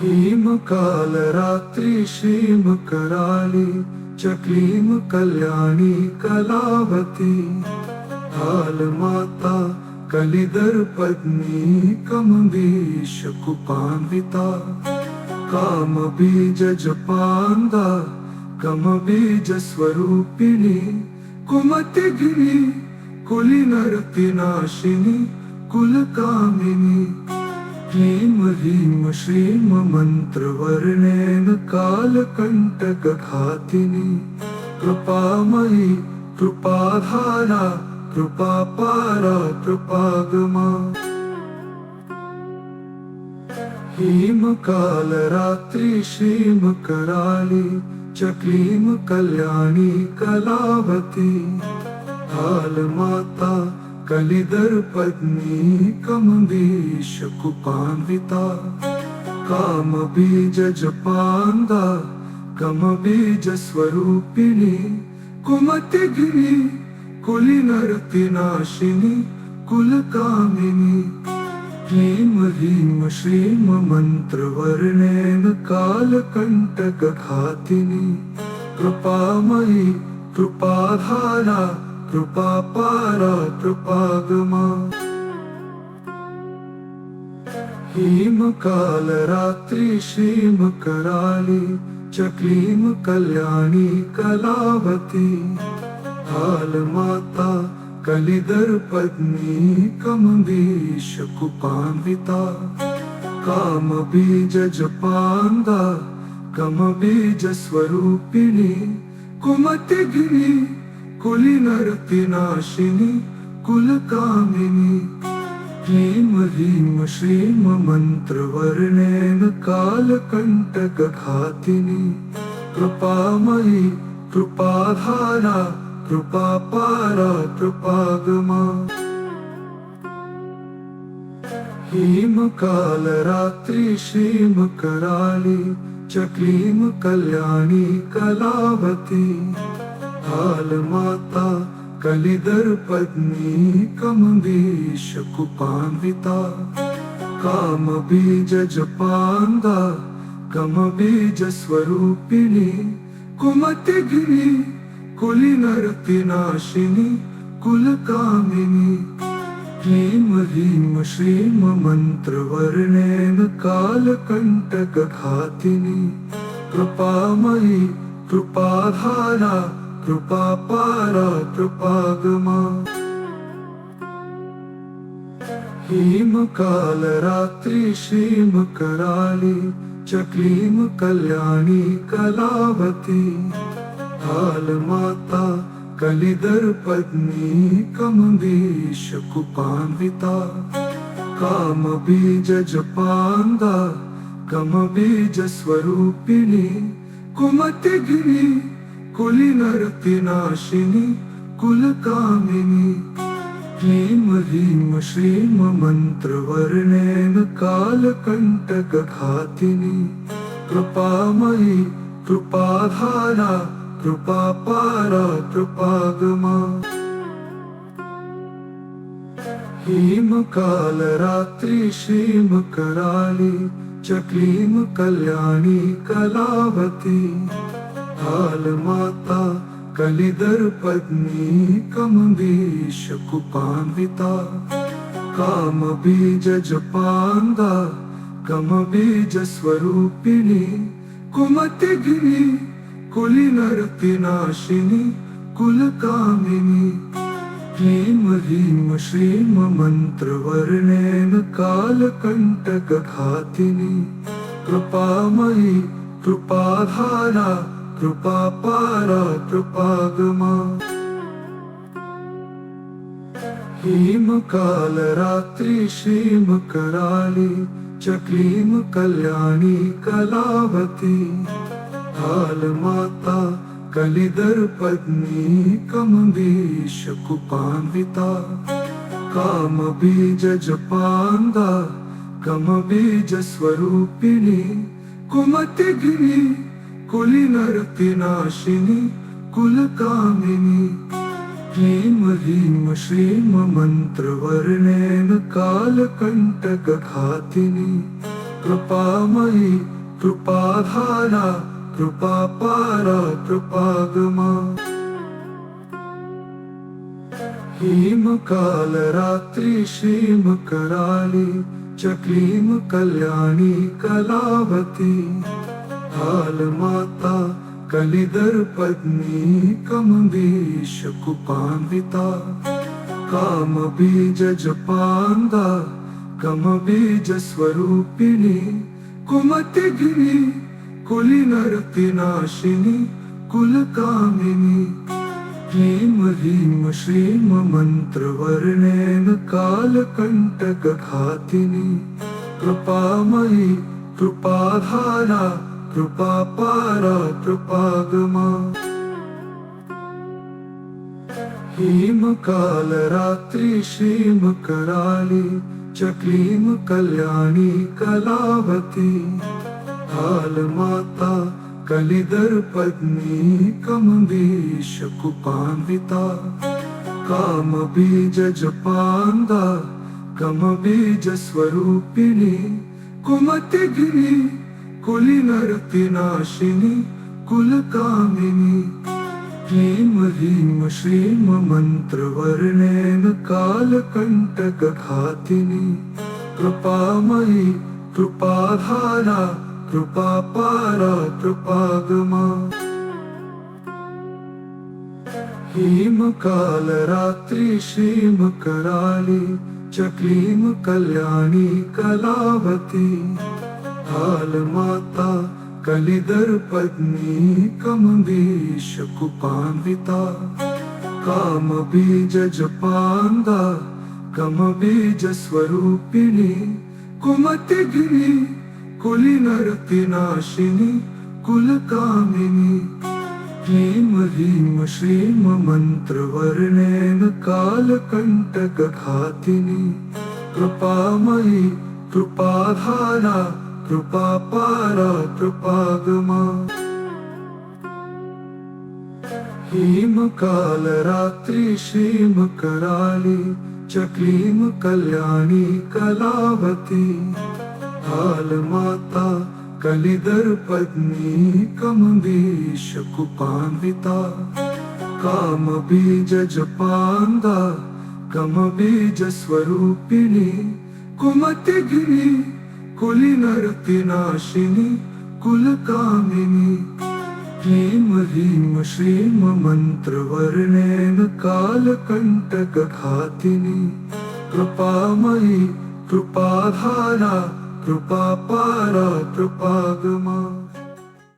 हीमकालरात्रि श्रीमकराली चक्लीम कल्याणी कलावती कालमाता कलिदर पद्मी कमबीश कुपान्विता काम बीज जपांदा कम बीज स्वरूपिणी कुमति गिरी कुलिनरति नाशिनी कुलकामिनी ह्रीं ह्रीं श्रीं मंत्रवर्णेन कालकंटक घातिनी कृपामयी कृपाधारा कृपापारा कृपागमा हीमकालरात्रि श्रीमकराली चक्लीम कल्याणी कलावती कालमाता कलिदर पद्मी कमबीश कुपान्विता काम बीज जपांदा कम बीज स्वरूपिणी कुमति गिरी कुलिनरति नाशिनी कुलकामिनी ह्रीं ह्रीं श्रीं मंत्रवर्णेन कालकंटक घातिनी कृपामयी कृपाधारा कृपापारा कृपागमा हीमकालरात्रि श्रीमकराली चक्लीम कल्याणी कलावती कालमाता कलिदर पद्मी कमबीश कुपान्विता काम बीज जपांदा कम बीज स्वरूपिणी कुमति गिरी कुलिनरति नाशिनी कुलकामिनी ह्रीं ह्रीं श्रीं मंत्रवर्णेन कालकंटक घातिनी कृपामयी कृपाधारा कृपापारा कृपागमा हीमकालरात्रि श्रीमकराली चक्लीम कल्याणी कलावती कालमाता कलिदर पद्मी कमबीश कुपान्विता काम बीज जपांदा कम बीज स्वरूपिणी कुमति गिरी कुलिनरति नाशिनी कुलकामिनी ह्रीं ह्रीं श्रीं मंत्रवर्णेन कालकंटक घातिनी कृपामयी कृपाधारा कृपापारा कृपागमा हीमकालरात्रि श्रीमकराली चक्लीम कल्याणी कलावती कालमाता कलिदर पद्मी कमबीश कुपान्विता काम बीज जपांदा कम बीज स्वरूपिणी कुमति गिरी कुलिनरति नाशिनी कुलकामिनी ह्रीं ह्रीं श्रीं मंत्रवर्णेन कालकंटक घातिनी कृपामयी कृपाधारा कृपापारा कृपागमा हीमकालरात्रि श्रीमकराली चक्लीम कल्याणी कलावती कालमाता कलिदर पद्मी कमबीश कुपान्विता काम बीज जपांदा कम बीज स्वरूपिणी कुमति गिरी कुलिनरति नाशिनी कुलकामिनी ह्रीं ह्रीं श्रीं मंत्रवर्णेन कालकंटक घातिनी कृपामयी कृपाधारा कृपापारा कृपागमा हीमकालरात्रि श्रीमकराली चक्लीम कल्याणी कलावती कालमाता कलिदर पद्मी कमबीश कुपान्विता काम बीज जपांदा कम बीज स्वरूपिणी कुमति गिरी कुलिनरति नाशिनी कुलकामिनी ह्रीं ह्रीं श्रीं मंत्रवर्णेन कालकंटक घातिनी कृपामयी कृपाधारा कृपापारा कृपागमा हिमकालरात्रि श्रीमकराली चक्लीम कल्याणी कलावती कालमाता कलिधर पत्नी कमबीश कुपान्विता कामबीज जपान्दा कमबीज स्वरूपिणी कुमतिगिरी कुलिनरति नाशिनी कुलकामिनी ह्रीं ह्रीं श्रीं मंत्रवर्णेन कालकण्टकघातिनी कृपामयी कृपाधारा कृपापारा कृपागमा हिमकालरात्रि श्रीमकराली चक्लीं कल्याणी कलावती कालमाता कलिधर पत्नी कमबीश कुपान्विता कामबीज जपान्दा कमबीज स्वरूपिणी कुमतिगिरी कुलिनरति नाशिनी कुलकामिनी ह्रीं ह्रीं श्रीं मंत्रवर्णेन कालकण्टकघातिनी कृपामयी कृपाधारा कृपापारा कृपागमा हिमकालरात्रि श्रीमकराली चक्लीं कल्याणी कलावती कालमाता कलिधर पत्नी कमबीश कुपान्विता कामबीज जपान्दा कमबीज स्वरूपिणी कुमतिगिरी कुलिनरति नाशिनी कुलकामिनी ह्रीं ह्रीं श्रीं मंत्रवर्णेन कालकण्टकघातिनी कृपामयी कृपाधारा कृपापारा कृपागमा हिमकालरात्रि श्रीमकराली चक्लीं कल्याणी कलावती कालमाता कलिधर पत्नी कमबीश कुपान्विता कामबीज जपान्दा कमबीज स्वरूपिणी कुमतिगिरी कुलिनरति नाशिनी कुलकामिनी ह्रीं ह्रीं श्रीं मंत्रवर्णेन कालकण्टकघातिनी कृपामयी कृपाधारा कृपापारा कृपागमा।